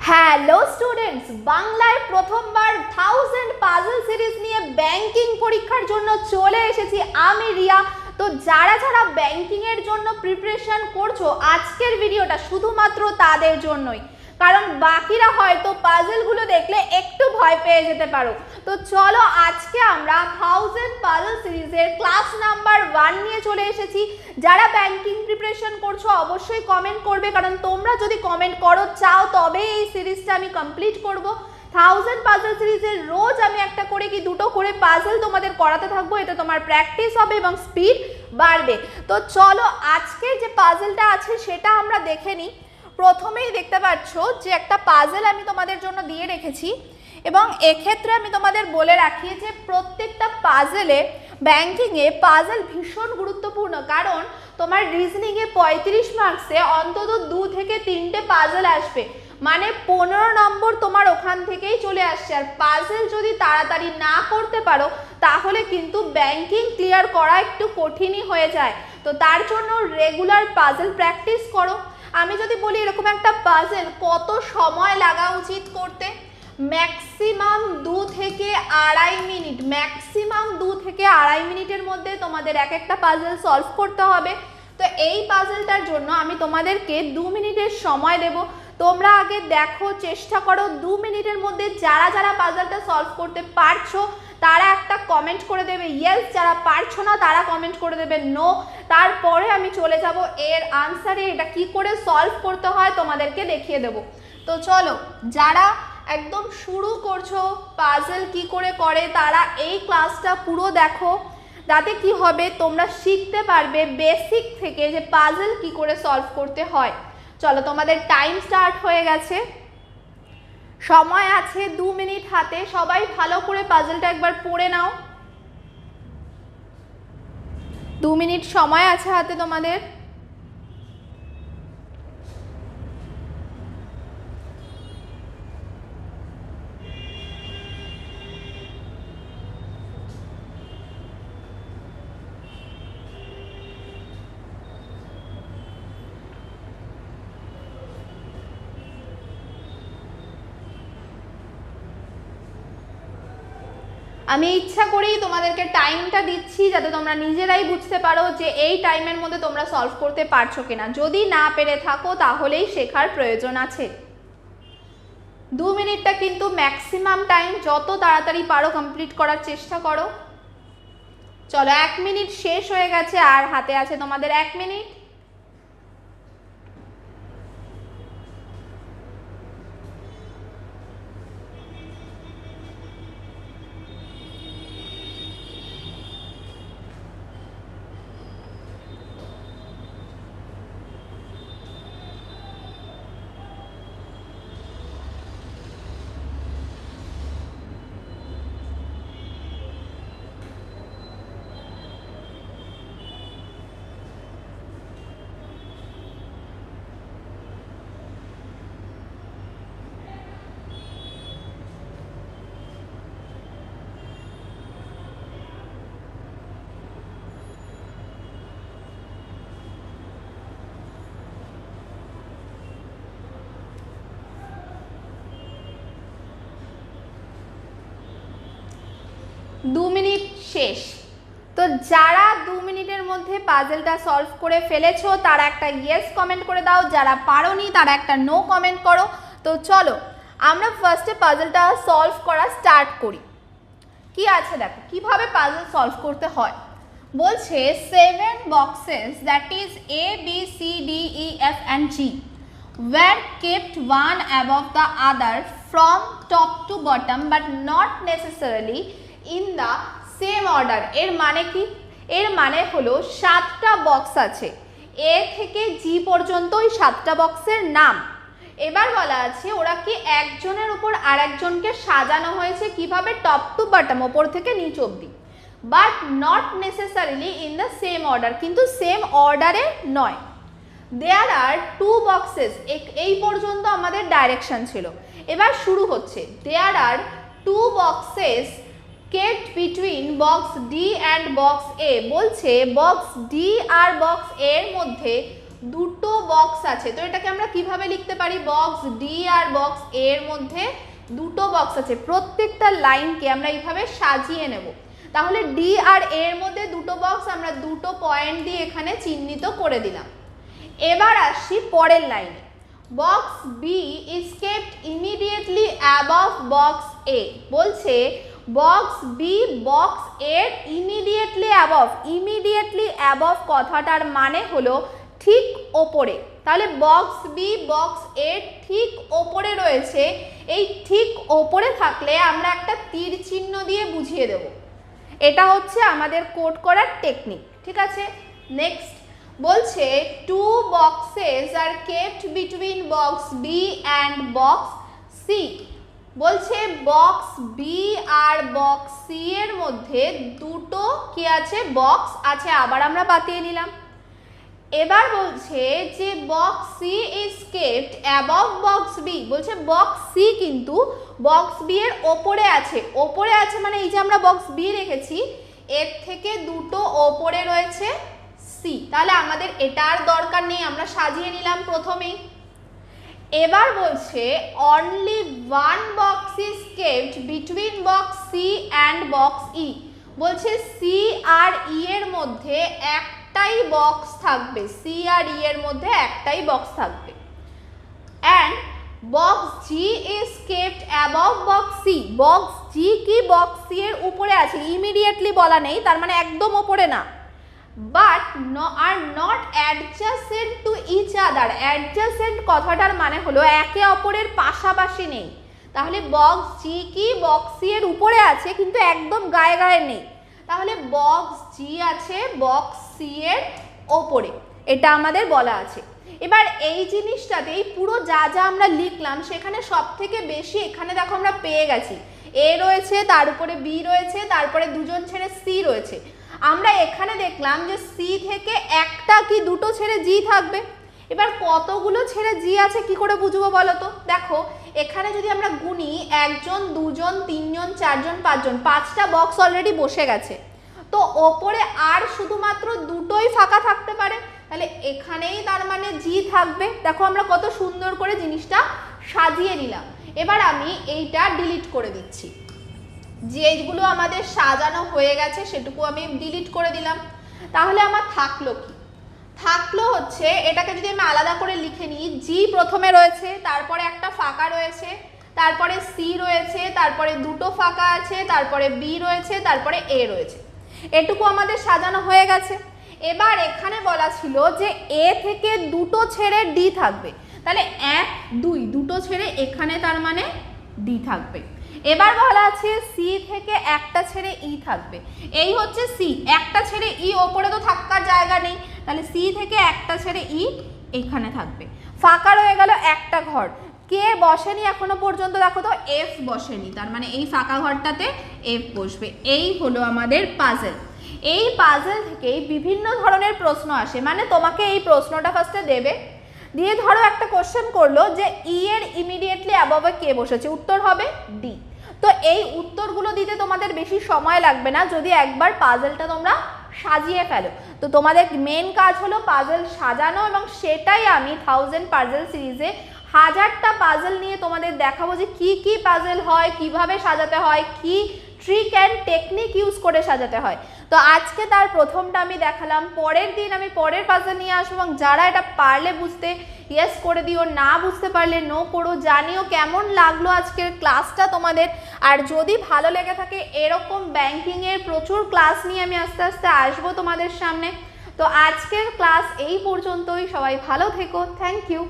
Hello students, বাংলায় প্রথমবার 1000 puzzle series নিয়ে ব্যাংকিং পরীক্ষার জন্য চলে এসেছি আমি রিয়া। তো যারা যারা ব্যাংকিং এর জন্য প্রিপারেশন করছো, আজকের ভিডিওটা শুধুমাত্র তাদের জন্যই, কারণ বাকিরা হয়তো পাজলগুলো দেখলে একটু ভয় পেয়ে যেতে পারো। তো চলো আজকে আমরা 1000 পাজল সিরিজের ক্লাস নাম্বার 1 নিয়ে চলে এসেছি। যারা ব্যাংকিং প্রিপারেশন করছো অবশ্যই কমেন্ট করবে, কারণ তোমরা যদি কমেন্ট করো চাও তবে এই সিরিজটা আমি কমপ্লিট করব। 1000 পাজল সিরিজের রোজ আমি একটা করে কি দুটো করে পাজল তোমাদের করাতে থাকবো, এতে তোমার প্র্যাকটিস হবে এবং স্পিড বাড়বে। তো চলো আজকে যে পাজলটা আছে সেটা আমরা দেখে নিই। প্রথমেই দেখতে পাচ্ছ যে একটা পাজল আমি তোমাদের জন্য দিয়ে রেখেছি, এবং এক্ষেত্রে আমি তোমাদের বলে রাখি যে প্রত্যেকটা পাজলে ব্যাংকিংয়ে পাজল ভীষণ গুরুত্বপূর্ণ, কারণ তোমার রিজনিংয়ে 35 মার্কসে অন্তত 2 থেকে 3টে পাজল আসবে, মানে 15 নম্বর তোমার ওখান থেকেই চলে আসছে। আর পাজল যদি তাড়াতাড়ি না করতে পারো তাহলে কিন্তু ব্যাংকিং ক্লিয়ার করা একটু কঠিনই হয়ে যায়। তো তার জন্য রেগুলার পাজল প্র্যাকটিস করো। আমি যদি বলি এরকম একটা পাজল কত সময় লাগা উচিত করতে, ম্যাক্সিমাম 2 থেকে আড়াই মিনিট, ম্যাক্সিমাম 2 থেকে আড়াই মিনিটের মধ্যে তোমাদের এক একটা পাজল সলভ করতে হবে। তো এই পাজলটার জন্য আমি তোমাদেরকে 2 মিনিটের সময় দেব। তোমরা আগে দেখো, চেষ্টা করো 2 মিনিটের মধ্যে যারা যারা পাজলটা সলভ করতে পারছো তারা একটা কমেন্ট করে দেবে ইয়েস, যারা পারছো না তারা কমেন্ট করে দেবে নো। তারপরে আমি চলে যাব এর আনসারে, এটা কি করে সলভ করতে হয় তোমাদেরকে দেখিয়ে দেব। তো চলো, যারা একদম শুরু করছো পাজল কি করে করে তারা এই ক্লাসটা পুরো দেখো, যাতে কি হবে তোমরা শিখতে পারবে বেসিক থেকে যে পাজল কি করে সলভ করতে হয়। চলো, তোমাদের টাইম স্টার্ট হয়ে গেছে, সময় আছে 2 মিনিট হাতে। সবাই ভালো করে পাজলটা একবার পড়ে নাও। 2 মিনিট সময় আছে হাতে তোমাদের। আমি ইচ্ছা করেই তোমাদেরকে টাইমটা দিচ্ছি যাতে তোমরা নিজেরাই বুঝতে পারো যে এই টাইমের মধ্যে তোমরা সলভ করতে পারছো কিনা। যদি না পেরে থাকো তাহলেই শেখার প্রয়োজন আছে। 2 মিনিটটা কিন্তু ম্যাক্সিমাম টাইম, যত তাড়াতাড়ি পারো কমপ্লিট করার চেষ্টা করো। চলো, 1 মিনিট শেষ হয়ে গেছে আর হাতে আছে তোমাদের 1 মিনিট। দু মিনিট শেষ। তো যারা 2 মিনিটের মধ্যে পাজলটা সলভ করে ফেলেছো তারা একটা ইয়েস কমেন্ট করে দাও, যারা পারোনি তারা একটা নো কমেন্ট করো। তো চলো আমরা ফার্স্টে পাজলটা সলভ করা স্টার্ট করি। কি আছে দেখো কিভাবে পাজল সলভ করতে হয়। বলছে 7 boxes, that is A, B, C, D, E, F and G were kept one above the other from top to bottom but not necessarily in the same order। এর মানে কি? এর মানে হলো 7টা বক্স আছে, এ থেকে জি পর্যন্ত ওই 7টা বক্সের নাম। এবার বলা আছে ওরা কি একজনের উপর আরেকজনকে সাজানো হয়েছে কিভাবে, টপ টু বটম, ওপর থেকে নিচ অবধি, but not necessarily in the same order, কিন্তু সেম অর্ডারে নয়। দেয়ার আর 2 boxes, এই পর্যন্ত আমাদের ডাইরেকশন ছিল। এবার শুরু হচ্ছে, দেয়ার আর 2 boxes kept between box D and box A। বলছে বক্স D আর বক্স A এর মধ্যে দুটো বক্স আছে, তো এটাকে আমরা কিভাবে লিখতে পারি, বক্স ডি আর বক্স এ এর মধ্যে দুটো বক্স আছে, প্রত্যেকটা লাইনকে আমরা এইভাবে সাজিয়ে নেব। তাহলে ডি আর এ এর মধ্যে দুটো বক্স আমরা দুটো পয়েন্ট দিয়ে এখানে চিহ্নিত করে দিলাম। এবার আসি পরের লাইনে, box B is kept immediately above box A. বলছে বক্স বি বক্স এর ইমিডিয়েটলি অ্যাবভ কথাটার মানে হলো ঠিক ওপরে। তাহলে বক্স বি বক্স এর ঠিক ওপরে রয়েছে, এই ঠিক ওপরে থাকলে আমরা একটা তীর চিহ্ন দিয়ে বুঝিয়ে দেব। এটা হচ্ছে আমাদের কোড করার টেকনিক, ঠিক আছে। নেক্সট বলছে two boxes are kept between box B and box C. বলছে বক্স বি আর বক্স সি এর মধ্যে দুটো কি আছে, বক্স আছে, আবার আমরা বাতিয়ে নিলাম। এবার বলছে যে box C is kept above box B. বলছে বক্স সি কিন্তু বক্স বি এর ওপরে আছে, ওপরে আছে মানে এই যে আমরা বক্স বি রেখেছি এর থেকে দুটো ওপরে রয়েছে সি, তাহলে আমাদের এটার দরকার নেই, আমরা সাজিয়ে নিলাম প্রথমেই। এবার বলছে only one box is kept between box C and box E. বলছে সি আর ই এর মধ্যে একটাই বক্স থাকবে, সি আর ই এর মধ্যে একটাই বক্স থাকবে। And box G is kept above box C. Box G কি বক্স সি এর উপরে আছে, ইমিডিয়েটলি বলা নেই, তার মানে একদম উপরে না। But are not adjacent to each other. Adjacent কথাটার মানে হলো একে অপরের পাশাপাশি নেই। তাহলে বক্স জি কি বক্স সি এর উপরে আছে কিন্তু একদম গায়ে গায়ে নেই, তাহলে বক্স জি আছে বক্স সি এর ওপরে, এটা আমাদের বলা আছে। এবার এই জিনিসটাতে এই পুরো যা যা আমরা লিখলাম সেখানে সব থেকে বেশি এখানে দেখো আমরা পেয়ে গেছি, এ রয়েছে, তার উপরে বি রয়েছে, তারপরে দুজন ছেড়ে সি রয়েছে। আমরা এখানে দেখলাম যে সি থেকে একটা কি দুটো ছেড়ে জি থাকবে। এবার কতগুলো ছেড়ে জি আছে কি করে বুঝবো বলো তো? দেখো এখানে যদি আমরা গুনি একজন দুজন তিনজন চারজন পাঁচজন, পাঁচটা বক্স অলরেডি বসে গেছে, তো ওপরে আর শুধুমাত্র দুটোই ফাঁকা থাকতে পারে, তাহলে এখানেই তার মানে জি থাকবে। দেখো আমরা কত সুন্দর করে জিনিসটা সাজিয়ে নিলাম। এবার আমি এইটা ডিলিট করে দিচ্ছি, যেগুলো আমাদের সাজানো হয়ে গেছে সেটুকু আমি ডিলিট করে দিলাম। তাহলে আমার থাকলো কি, থাকলো হচ্ছে এটাকে যদি আমি আলাদা করে লিখে নিই, জি প্রথমে রয়েছে, তারপরে একটা ফাঁকা রয়েছে, তারপরে সি রয়েছে, তারপরে দুটো ফাঁকা আছে, তারপরে বি রয়েছে, তারপরে এ রয়েছে, এটুকু আমাদের সাজানো হয়ে গেছে। এবার এখানে বলা ছিল যে এ থেকে দুটো ছেড়ে ডি থাকবে, তাহলে 1 2 দুটো ছেড়ে এখানে তার মানে ডি থাকবে। এবার বলা আছে সি থেকে একটা ছেড়ে ই থাকবে, এই হচ্ছে সি, একটা ছেড়ে ই ওপরে তো থাকার জায়গা নেই, তাহলে সি থেকে একটা ছেড়ে ই এখানে থাকবে। ফাঁকা রয়ে গেল একটা ঘর, কে বসেনি এখনো পর্যন্ত, দেখো তো এফ বসেনি, তার মানে এই ফাঁকা ঘরটাতে এফ বসবে। এই হলো আমাদের পাজেল। এই পাজেল থেকেই বিভিন্ন ধরনের প্রশ্ন আসে, মানে তোমাকে এই প্রশ্নটা ফার্স্টে দেবে, দিয়ে ধরো একটা কোশ্চেন করলো যে ই এর ইমিডিয়েটলি অ্যাবভে কে বসেছে, উত্তর হবে ডি। তো এই উত্তরগুলো দিতে তোমাদের বেশি সময় লাগবে না যদি একবার পাজেলটা তোমরা সাজিয়ে ফেলো। তো তোমাদের মেন কাজ হলো পাজেল সাজানো, এবং সেটাই আমি 1000 পাজেল সিরিজে 1000টা পাজেল নিয়ে তোমাদের দেখাবো যে কি কি পাজেল হয়, কিভাবে সাজাতে হয়, কি ট্রিক অ্যান্ড টেকনিক ইউজ করে সাজাতে হয়। তো আজকে তার প্রথমটা আমি দেখালাম, পরের দিন আমি পরের পাজেল নিয়ে আসবো, এবং যারা এটা পারলে বুঝতে ইয়েস করে দিও, না বুঝতে পারলে নো করো। জানিও কেমন লাগলো আজকের ক্লাসটা তোমাদের, আর যদি ভালো লেগে থাকে এরকম ব্যাংকিংয়ের প্রচুর ক্লাস নিয়ে আমি আস্তে আস্তে আসবো তোমাদের সামনে। তো আজকের ক্লাস এই পর্যন্তই, সবাই ভালো থেকো, থ্যাংক ইউ।